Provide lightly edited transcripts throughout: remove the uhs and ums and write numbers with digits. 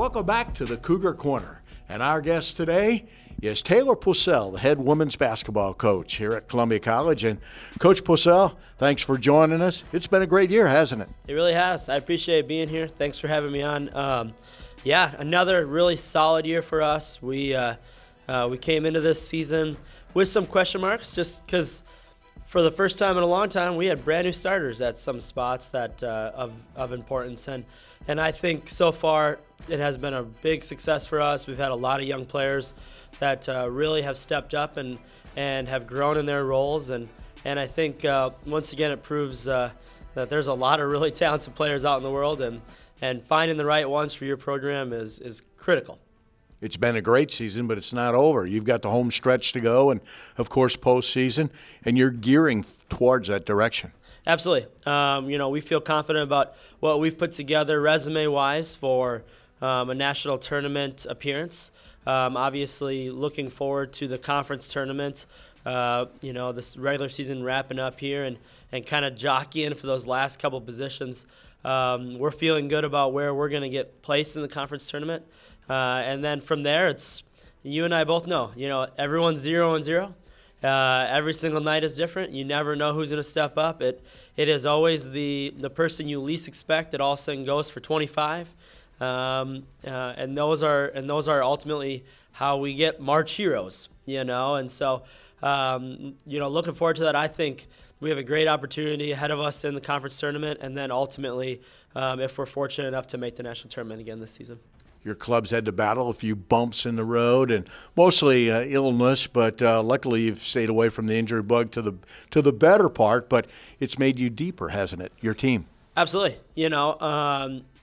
Welcome back to the Cougar Corner. And our guest today is Taylor Possail, the head women's basketball coach here at Columbia College. And Coach Possail, thanks for joining us. It's been a great year, hasn't it? It really has. I appreciate being here. Thanks for having me on. Another really solid year for us. We came into this season with some question marks just because for the first time in a long time, we had brand new starters at some spots that of importance. And I think so far it has been a big success for us. We've had a lot of young players that really have stepped up and have grown in their roles. And I think, once again, it proves that there's a lot of really talented players out in the world. And finding the right ones for your program is critical. It's been a great season, but it's not over. You've got the home stretch to go and, of course, postseason, and you're gearing towards that direction. Absolutely. We feel confident about what we've put together resume-wise for a national tournament appearance. Obviously, looking forward to the conference tournament, this regular season wrapping up here and kind of jockeying for those last couple positions. We're feeling good about where we're going to get placed in the conference tournament. And then from there, it's you and I both know, everyone's 0-0. Every single night is different. You never know who's going to step up. It is always the person you least expect that all of a sudden goes for 25. And those are ultimately how we get March heroes, And so, looking forward to that. I think we have a great opportunity ahead of us in the conference tournament, and then ultimately, if we're fortunate enough to make the national tournament again this season. Your club's had to battle a few bumps in the road and mostly illness, but luckily you've stayed away from the injury bug to the better part. But it's made you deeper, hasn't it? Your team. Absolutely.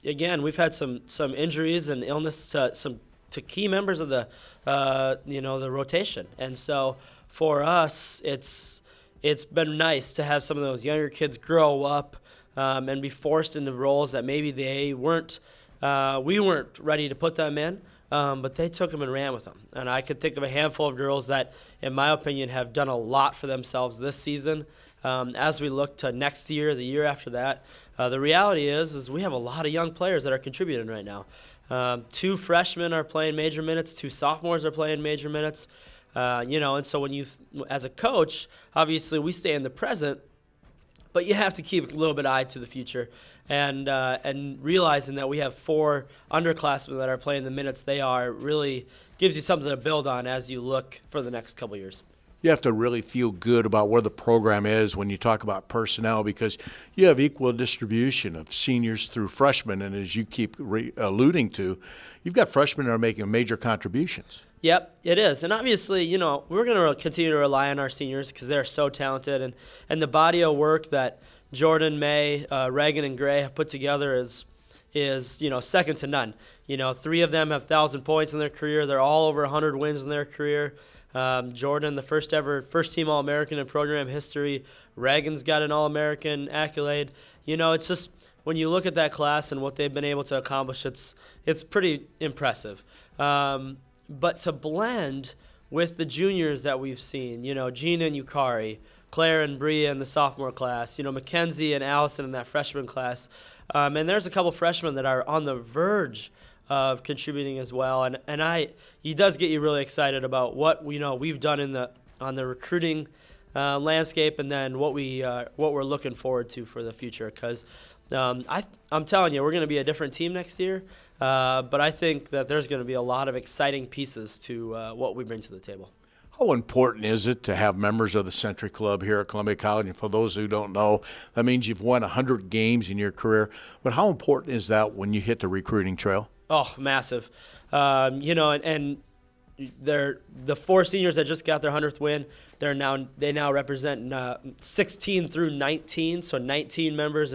Again, we've had some injuries and illness to key members of the the rotation, and so for us, it's been nice to have some of those younger kids grow up and be forced into roles that maybe they weren't. We weren't ready to put them in, but they took them and ran with them. And I could think of a handful of girls that, in my opinion, have done a lot for themselves this season. As we look to next year, the year after that, the reality is we have a lot of young players that are contributing right now. 2 freshmen are playing major minutes, 2 sophomores are playing major minutes. And so when you, as a coach, obviously we stay in the present, but you have to keep a little bit eye to the future, and realizing that we have 4 underclassmen that are playing the minutes they are really gives you something to build on as you look for the next couple years. You have to really feel good about where the program is when you talk about personnel, because you have equal distribution of seniors through freshmen, and as you keep alluding to, you've got freshmen that are making major contributions. Yep, it is. And obviously, we're going to continue to rely on our seniors because they're so talented. And the body of work that Jordan, May, Reagan, and Gray have put together is second to none. 3 of them have 1,000 points in their career. They're all over 100 wins in their career. Jordan, the first-team All-American in program history. Reagan's got an All-American accolade. It's just when you look at that class and what they've been able to accomplish, it's pretty impressive. But to blend with the juniors that we've seen, Gina and Yukari, Claire and Bria in the sophomore class, Mackenzie and Allison in that freshman class, and there's a couple freshmen that are on the verge of contributing as well, and it does get you really excited about what we've done on the recruiting landscape, and then what we're looking forward to for the future. Because I'm telling you, we're going to be a different team next year. But I think that there's going to be a lot of exciting pieces to what we bring to the table. How important is it to have members of the Century Club here at Columbia College? And for those who don't know, that means you've won 100 games in your career. But how important is that when you hit the recruiting trail? Oh, massive. And they're the 4 seniors that just got their 100th win. They now represent 16 through 19, so 19 members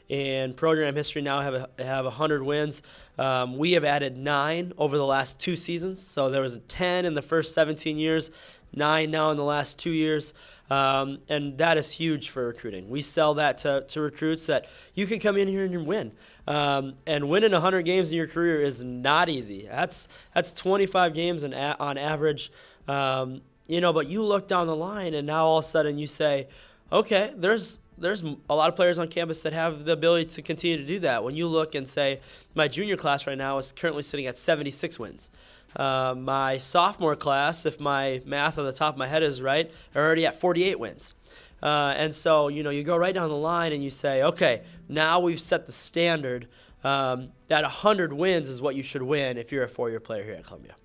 in program history now have 100 wins. We have added 9 over the last 2 seasons. So there was 10 in the first 17 years, 9 now in the last 2 years. And that is huge for recruiting. We sell that to recruits that you can come in here and win. And winning 100 games in your career is not easy. That's 25 games on average. But you look down the line and now all of a sudden you say, okay, there's a lot of players on campus that have the ability to continue to do that. When you look and say, my junior class right now is currently sitting at 76 wins. My sophomore class, if my math on the top of my head is right, are already at 48 wins. And so, you go right down the line and you say, okay, now we've set the standard that 100 wins is what you should win if you're a four-year player here at Columbia.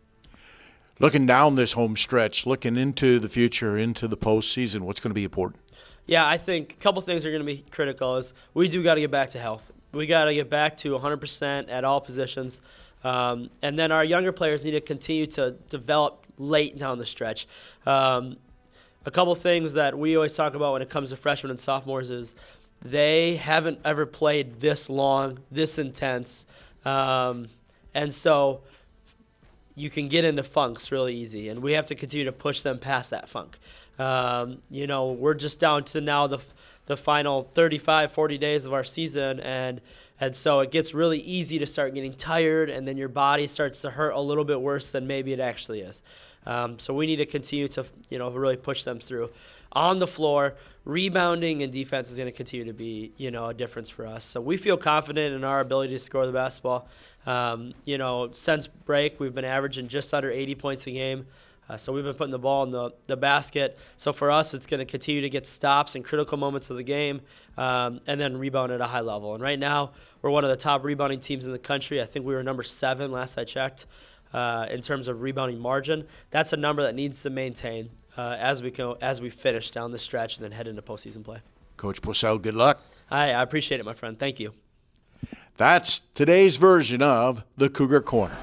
Looking down this home stretch, looking into the future, into the postseason, what's going to be important? Yeah, I think a couple things are going to be critical is we do got to get back to health. We got to get back to 100% at all positions. And then our younger players need to continue to develop late down the stretch. A couple things that we always talk about when it comes to freshmen and sophomores is they haven't ever played this long, this intense. And so you can get into funks really easy, and we have to continue to push them past that funk. We're just down to now the final 35, 40 days of our season, and so it gets really easy to start getting tired, and then your body starts to hurt a little bit worse than maybe it actually is. So we need to continue to, really push them through. On the floor, rebounding and defense is going to continue to be, a difference for us. So we feel confident in our ability to score the basketball. Since break, we've been averaging just under 80 points a game. So we've been putting the ball in the basket. So for us, it's going to continue to get stops in critical moments of the game and then rebound at a high level. And right now, we're one of the top rebounding teams in the country. I think we were number 7 last I checked in terms of rebounding margin. That's a number that needs to maintain as we finish down the stretch and then head into postseason play. Coach Possail, good luck. I appreciate it, my friend. Thank you. That's today's version of the Cougar Corner.